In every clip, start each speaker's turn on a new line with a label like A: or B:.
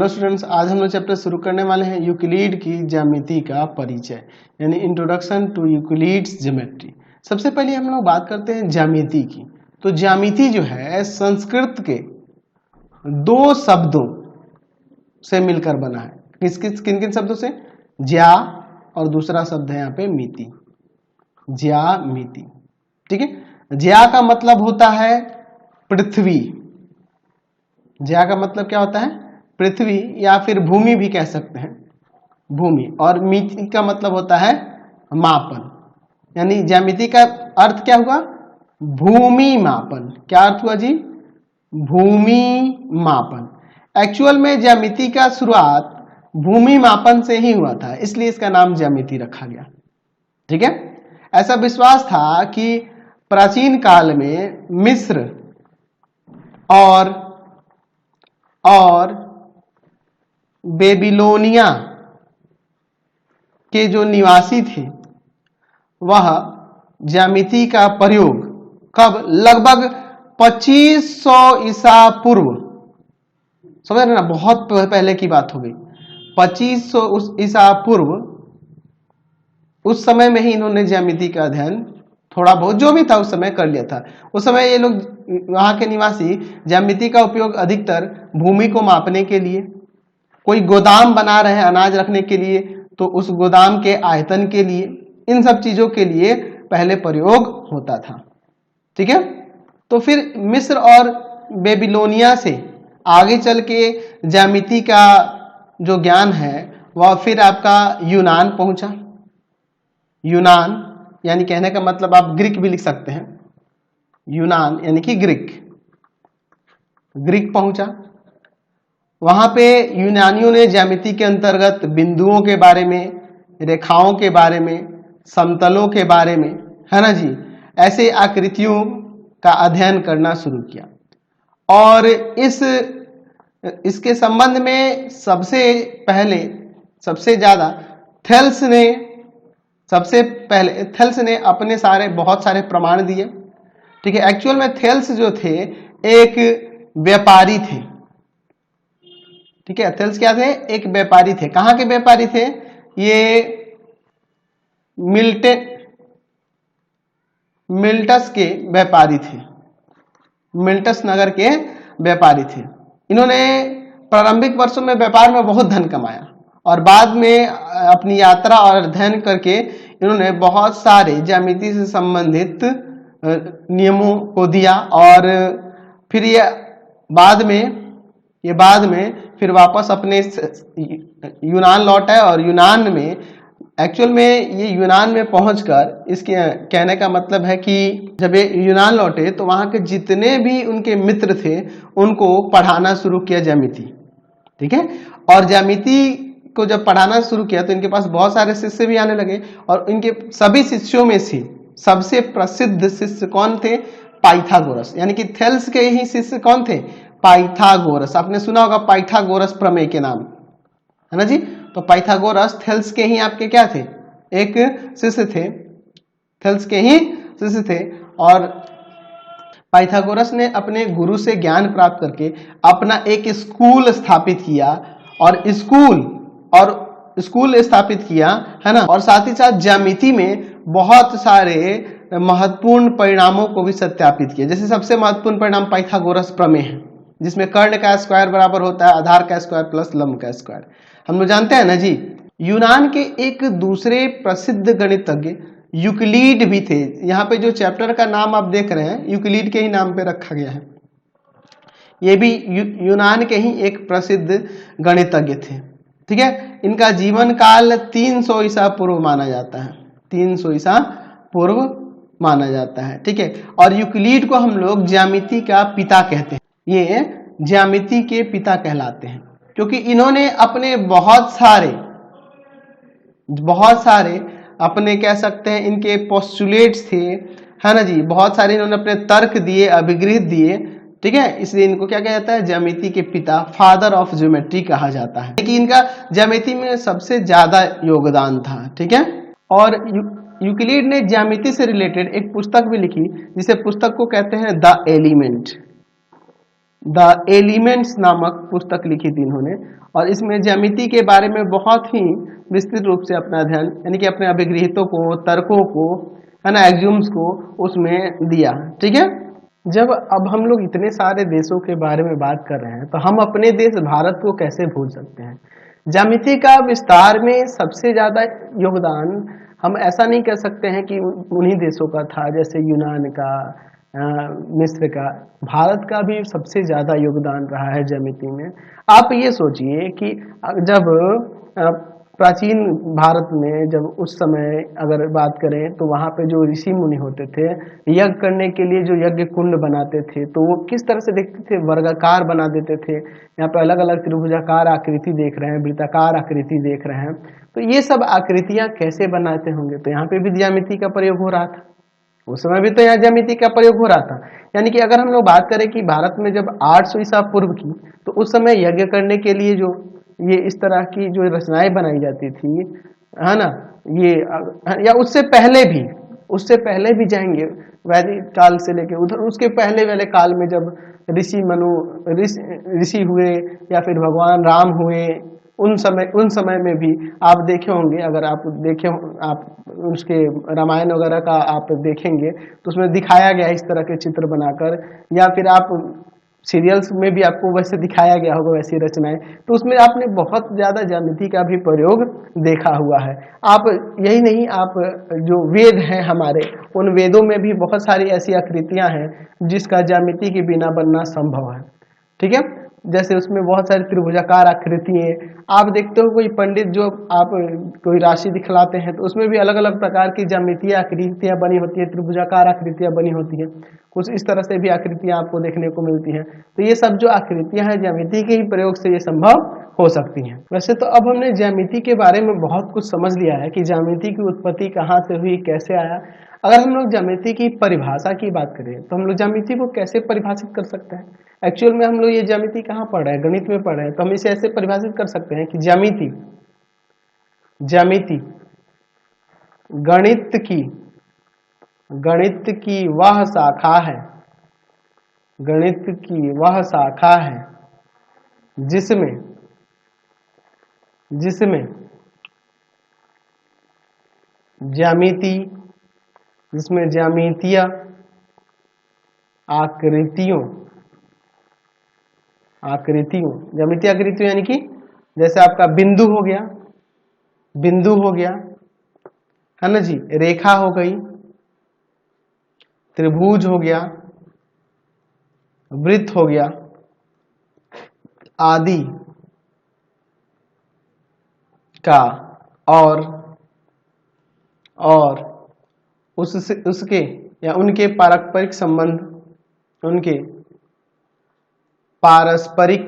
A: Hello students, आज हम लोग चैप्टर शुरू करने वाले हैं यूक्लिड की ज्यामिति का परिचय, यानी इंट्रोडक्शन टू यूक्लिड्स ज्योमेट्री। सबसे पहले हम लोग बात करते हैं ज्यामिति की। तो ज्यामिति जो है संस्कृत के दो शब्दों से मिलकर बना है। किन किन शब्दों से? ज्या और दूसरा शब्द है यहाँ पे मिति, ज्यामिति। ठीक है। ज्या का मतलब होता है पृथ्वी। ज्या का मतलब क्या होता है? पृथ्वी, या फिर भूमि भी कह सकते हैं, भूमि। और मिति का मतलब होता है मापन, यानी ज्यामिति का अर्थ क्या हुआ? भूमि मापन। क्या अर्थ हुआ जी? भूमि मापन। एक्चुअल में ज्यामिति का शुरुआत भूमि मापन से ही हुआ था, इसलिए इसका नाम ज्यामिति रखा गया। ठीक है। ऐसा विश्वास था कि प्राचीन काल में मिस्र और बेबीलोनिया के जो निवासी थे वह ज्यामिति का प्रयोग कब? लगभग 2500 ईसा पूर्व। समझ रहे ना, बहुत पहले की बात हो गई। 2500 ईसा पूर्व, उस समय में ही इन्होंने ज्यामिति का अध्ययन थोड़ा बहुत जो भी था उस समय कर लिया था। उस समय ये लोग, वहां के निवासी, ज्यामिति का उपयोग अधिकतर भूमि को मापने के लिए, कोई गोदाम बना रहे हैं अनाज रखने के लिए तो उस गोदाम के आयतन के लिए, इन सब चीजों के लिए पहले प्रयोग होता था। ठीक है। तो फिर मिस्र और बेबीलोनिया से आगे चल के ज्यामिति का जो ज्ञान है वह फिर आपका यूनान पहुंचा। यूनान यानी कहने का मतलब आप ग्रीक भी लिख सकते हैं। यूनान यानी कि ग्रीक पहुंचा। वहां पे यूनानियों ने ज्यामिति के अंतर्गत बिंदुओं के बारे में, रेखाओं के बारे में, समतलों के बारे में, है ना जी, ऐसे आकृतियों का अध्ययन करना शुरू किया। और इसके संबंध में सबसे ज्यादा थेल्स ने अपने बहुत सारे प्रमाण दिए। ठीक है। एक्चुअल में थेल्स जो थे एक व्यापारी थे। ठीक है। थेल्स क्या थे? एक व्यापारी थे। कहां के व्यापारी थे? ये मिल्टस के व्यापारी थे। मिल्टस नगर के व्यापारी थे। इन्होंने प्रारंभिक वर्षों में व्यापार में बहुत धन कमाया और बाद में अपनी यात्रा और अध्ययन करके इन्होंने बहुत सारे ज्यामिति से संबंधित नियमों को दिया। और फिर ये बाद में फिर वापस अपने यूनान लौट आए। और यूनान में, एक्चुअल में ये यूनान में पहुंचकर, इसके कहने का मतलब है कि जब ये यूनान लौटे तो वहां के जितने भी उनके मित्र थे उनको पढ़ाना शुरू किया ज्यामिति। ठीक है। और ज्यामिति को जब पढ़ाना शुरू किया तो इनके पास बहुत सारे शिष्य भी आने लगे। और इनके सभी शिष्यों में से सबसे प्रसिद्ध शिष्य कौन थे? पाइथागोरस। यानी कि थेल्स के ही शिष्य कौन थे? पाइथागोरस। आपने सुना होगा पाइथागोरस प्रमेय के नाम, है ना जी। तो पाइथागोरस थेल्स के ही आपके क्या थे? एक शिष्य थे। थेल्स के ही शिष्य थे। और पाइथागोरस ने अपने गुरु से ज्ञान प्राप्त करके अपना एक स्कूल स्थापित किया। और स्कूल स्थापित किया, है ना। और साथ ही साथ ज्यामिति में बहुत सारे महत्वपूर्ण परिणामों को भी सत्यापित किया। जैसे सबसे महत्वपूर्ण परिणाम पाइथागोरस प्रमेय है, जिसमें कर्ण का स्क्वायर बराबर होता है आधार का स्क्वायर प्लस लंब का स्क्वायर। हम लोग जानते हैं ना जी। यूनान के एक दूसरे प्रसिद्ध गणितज्ञ यूक्लिड भी थे। यहाँ पे जो चैप्टर का नाम आप देख रहे हैं यूक्लिड के ही नाम पे रखा गया है। ये भी यूनान के ही एक प्रसिद्ध गणितज्ञ थे। ठीक है। इनका जीवन काल 300 ईसा पूर्व माना जाता है। 300 ईसा पूर्व माना जाता है। ठीक है। और यूक्लिड को हम लोग ज्यामिति का पिता कहते हैं। ये ज्यामिति के पिता कहलाते हैं क्योंकि इन्होंने अपने बहुत सारे अपने, कह सकते हैं, इनके पोस्टुलेट्स थे, है ना जी। बहुत सारे इन्होंने अपने तर्क दिए, अभिगृह दिए। ठीक है। इसलिए इनको क्या कहा जाता है? ज्यामिति के पिता, फादर ऑफ ज्योमेट्री कहा जाता है। लेकिन इनका ज्यामिति में सबसे ज्यादा योगदान था। ठीक है। और यूक्लिड ने ज्यामिति से रिलेटेड एक पुस्तक भी लिखी, जिसे पुस्तक को कहते हैं द एलिमेंट। द एलिमेंट्स नामक पुस्तक लिखी थी इन्होंने, और इसमें ज्यामिति के बारे में बहुत ही विस्तृत रूप से अपना अध्ययन, यानी कि अपने अभिगृहितों को, तर्कों को, है ना, एक्सियोम्स को उसमें दिया। ठीक है। जब अब हम लोग इतने सारे देशों के बारे में बात कर रहे हैं तो हम अपने देश भारत को कैसे भूल सकते हैं। ज्यामिति का विस्तार में सबसे ज्यादा योगदान हम ऐसा नहीं कह सकते हैं कि उन्हीं देशों का था, जैसे यूनान का, मिस्र का। भारत का भी सबसे ज्यादा योगदान रहा है ज्यामिति में। आप ये सोचिए कि जब प्राचीन भारत में, जब उस समय अगर बात करें तो वहाँ पे जो ऋषि मुनि होते थे, यज्ञ करने के लिए जो यज्ञ कुंड बनाते थे तो वो किस तरह से देखते थे, वर्गाकार बना देते थे। यहाँ पे अलग अलग त्रिभुजाकार आकृति देख रहे हैं, वृत्ताकार आकृति देख रहे हैं, तो ये सब आकृतियां कैसे बनाते होंगे। तो यहाँ पे भी ज्यामिति का प्रयोग हो रहा था, उस समय भी तो यहाँ ज्यामिति का प्रयोग हो रहा था। यानी कि अगर हम लोग बात करें कि भारत में जब 800 ईसा पूर्व की, तो उस समय यज्ञ करने के लिए जो ये इस तरह की जो रचनाएं बनाई जाती थी, है ना, ये या उससे पहले भी जाएंगे, वैदिक काल से लेके उधर उसके पहले वाले काल में जब ऋषि हुए या फिर भगवान राम हुए, उन समय में भी आप देखे होंगे, अगर आप देखे, आप उसके रामायण वगैरह का आप देखेंगे तो उसमें दिखाया गया इस तरह के चित्र बनाकर, या फिर आप सीरियल्स में भी आपको वैसे दिखाया गया होगा वैसी रचनाएं, तो उसमें आपने बहुत ज्यादा ज्यामिति का भी प्रयोग देखा हुआ है। आप यही नहीं, आप जो वेद हैं हमारे, उन वेदों में भी बहुत सारी ऐसी आकृतियां हैं जिसका ज्यामिति के बिना बनना संभव है। ठीक है। जैसे उसमें बहुत सारी त्रिभुजाकार आकृतियां, आप देखते हो कोई पंडित जो आप कोई राशि दिखलाते हैं तो उसमें भी अलग अलग प्रकार की ज्यामितीय आकृतियां बनी होती है, त्रिभुजाकार आकृतियां बनी होती है, कुछ इस तरह से भी आकृतियां आपको देखने को मिलती हैं। तो ये सब जो आकृतियां हैं ज्यामिति के ही प्रयोग से ये संभव हो सकती हैं। वैसे तो अब हमने ज्यामिति के बारे में बहुत कुछ समझ लिया है कि ज्यामिति की उत्पत्ति कहाँ से हुई, कैसे आया। अगर हम लोग ज्यामिति की परिभाषा की बात करें तो हम लोग ज्यामिति को कैसे परिभाषित कर सकते हैं। एक्चुअल में हम लोग ये ज्यामिति कहाँ पढ़ रहे हैं, गणित में पढ़ रहे हैं, तो हम इसे ऐसे परिभाषित कर सकते हैं कि ज्यामिति गणित की वह शाखा है, गणित की वह शाखा है जिसमें ज्यामितीय ज्यामितीय आकृतियों यानी कि जैसे आपका बिंदु हो गया, है ना जी, रेखा हो गई, त्रिभुज हो गया, वृत्त हो गया आदि का, और उसके या उनके पारस्परिक संबंध, उनके पारस्परिक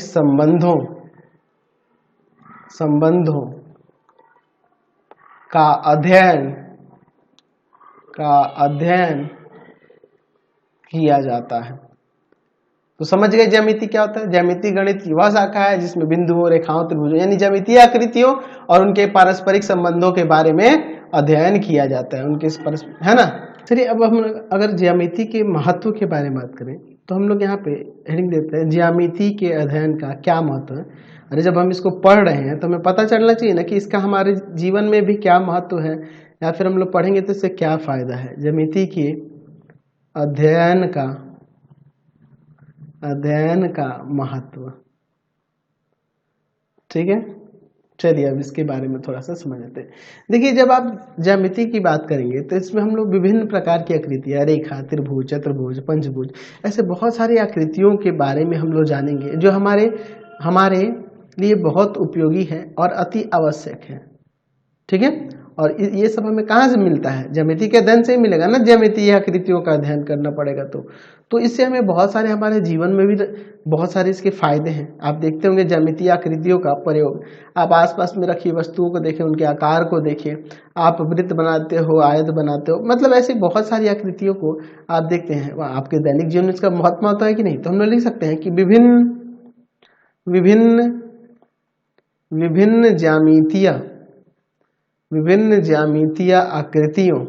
A: संबंधों का अध्ययन किया जाता है। तो समझ गए ज्यामिति क्या होता है। ज्यामिति गणित की वह शाखा है जिसमें बिंदुओं, रेखाओं, त्रिभुजों यानी ज्यामितीय आकृतियों और उनके पारस्परिक संबंधों के बारे में अध्ययन किया जाता है, उनके है ना। चलिए अब हम अगर ज्यामिति के महत्व के बारे में बात करें तो हम लोग यहाँ पे हेडिंग देते हैं ज्यामिति के अध्ययन का क्या महत्व है। अरे जब हम इसको पढ़ रहे हैं तो हमें पता चलना चाहिए ना कि इसका हमारे जीवन में भी क्या महत्व है, या फिर हम लोग पढ़ेंगे तो इससे क्या फायदा है। ज्यामिति के अध्ययन का महत्व, ठीक है। चलिए अब इसके बारे में थोड़ा सा समझ लेते हैं। देखिए जब आप ज्यामिति की बात करेंगे तो इसमें हम लोग विभिन्न प्रकार की आकृतियां, रेखा, त्रिभुज, चतुर्भुज, पंचभुज, ऐसे बहुत सारी आकृतियों के बारे में हम लोग जानेंगे जो हमारे लिए बहुत उपयोगी है और अति आवश्यक है। ठीक है। और ये सब हमें कहाँ से मिलता है, ज्यामिति के अध्ययन से ही मिलेगा ना। ज्यामितीय आकृतियों का अध्ययन करना पड़ेगा तो इससे हमें बहुत सारे हमारे जीवन में भी बहुत सारे इसके फायदे हैं। आप देखते होंगे ज्यामितीय आकृतियों का प्रयोग, आप आसपास में रखी वस्तुओं को देखें, उनके आकार को देखें, आप वृत्त बनाते हो, आयत बनाते हो, मतलब ऐसी बहुत सारी आकृतियों को आप देखते हैं। आपके दैनिक जीवन में इसका महत्व होता है कि नहीं। तो हम लोग लिख सकते हैं कि विभिन्न ज्यामितीय आकृतियों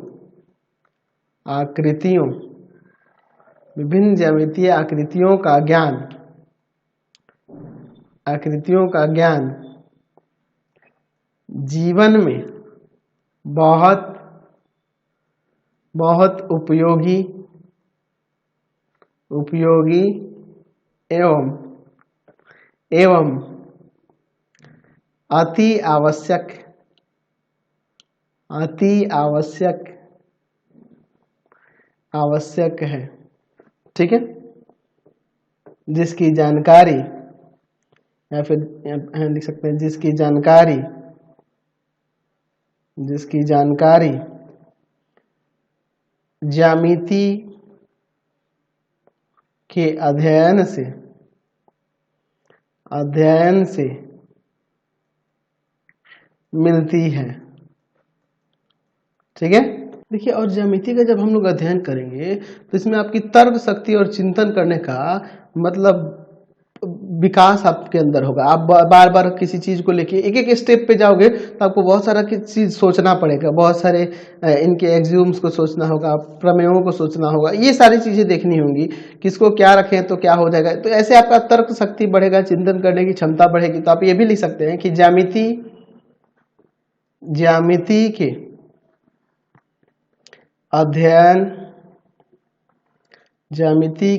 A: विभिन्न ज्यामितीय आकृतियों का ज्ञान जीवन में बहुत बहुत उपयोगी एवं अति आवश्यक है। ठीक है, जिसकी जानकारी, या फिर यहाँ लिख सकते हैं जिसकी जानकारी ज्यामिति के अध्ययन से मिलती है। ठीक है, देखिए, और ज्यामिति का जब हम लोग अध्ययन करेंगे तो इसमें आपकी तर्क शक्ति और चिंतन करने का मतलब विकास आपके अंदर होगा। आप बार बार किसी चीज को लेके एक एक स्टेप पे जाओगे तो आपको बहुत सारा चीज सोचना पड़ेगा, बहुत सारे इनके एक्सियोम्स को सोचना होगा, प्रमेयों को सोचना होगा, ये सारी चीजें देखनी होंगी, किसको क्या रखें तो क्या हो जाएगा। तो ऐसे आपका तर्क शक्ति बढ़ेगा, चिंतन करने की क्षमता बढ़ेगी। तो आप ये भी लिख सकते हैं कि ज्यामिति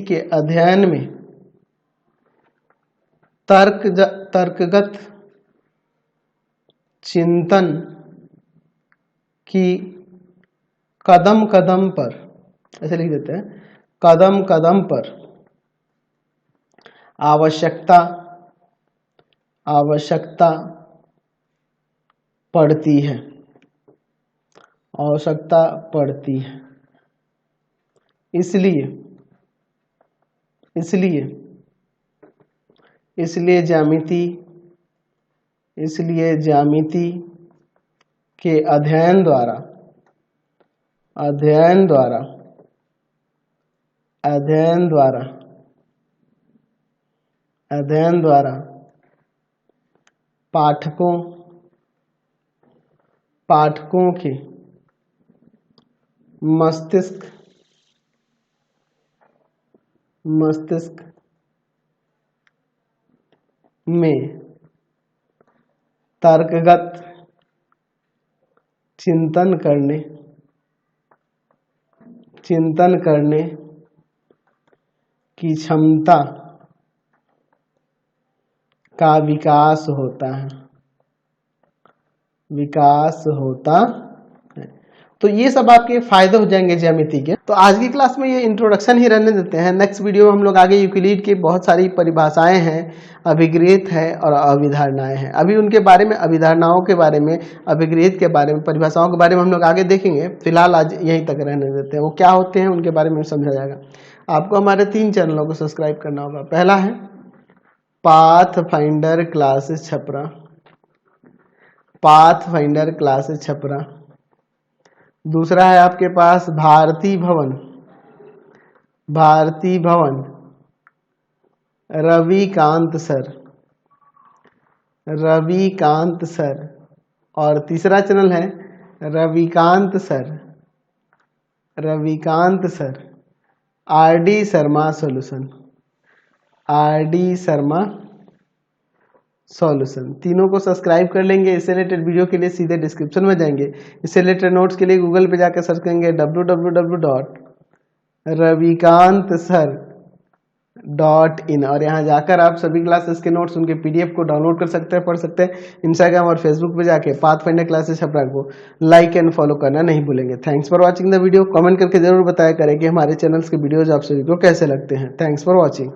A: के अध्ययन में तर्कगत चिंतन की कदम कदम पर, ऐसे लिख देते हैं, कदम कदम पर आवश्यकता पड़ती है। इसलिए ज्यामिति के अध्ययन द्वारा पाठकों के मस्तिष्क में तर्कगत चिंतन करने की क्षमता का विकास होता है। तो ये सब आपके फायदे हो जाएंगे ज्यामिति के। तो आज की क्लास में ये इंट्रोडक्शन ही रहने देते हैं। नेक्स्ट वीडियो में हम लोग आगे यूक्लिड के बहुत सारी परिभाषाएं हैं, अभिगृहित है और अभिधारणाएं हैं। अभी उनके बारे में, अभिधारणाओं के बारे में, अभिगृहित के बारे में, परिभाषाओं के बारे में हम लोग आगे देखेंगे। फिलहाल आज यहीं तक रहने देते हैं। वो क्या होते हैं उनके बारे में समझा जाएगा। आपको हमारे 3 चैनलों को सब्सक्राइब करना होगा। पहला है पाथफाइंडर क्लासेस छपरा। दूसरा है आपके पास भारती भवन रविकांत सर। और तीसरा चैनल है Ravikant sir RD Sharma solution. तीनों को सब्सक्राइब कर लेंगे। इससे रिलेटेड वीडियो के लिए सीधे डिस्क्रिप्शन में जाएंगे। इससे रिलेटेड नोट्स के लिए गूगल पे जाकर सर्च करेंगे www.ravikant.sir.in और यहाँ जाकर आप सभी क्लासेस के नोट्स, उनके पीडीएफ को डाउनलोड कर सकते हैं, पढ़ सकते हैं। इंस्टाग्राम और फेसबुक पे जाके पाथफाइंडर क्लासेस छपरा को लाइक एंड फॉलो करना नहीं भूलेंगे। Thanks for watching the video. Comment करके जरूर बताया करें कि हमारे चैनल्स के वीडियोज आप सभी को कैसे लगते हैं। Thanks for watching.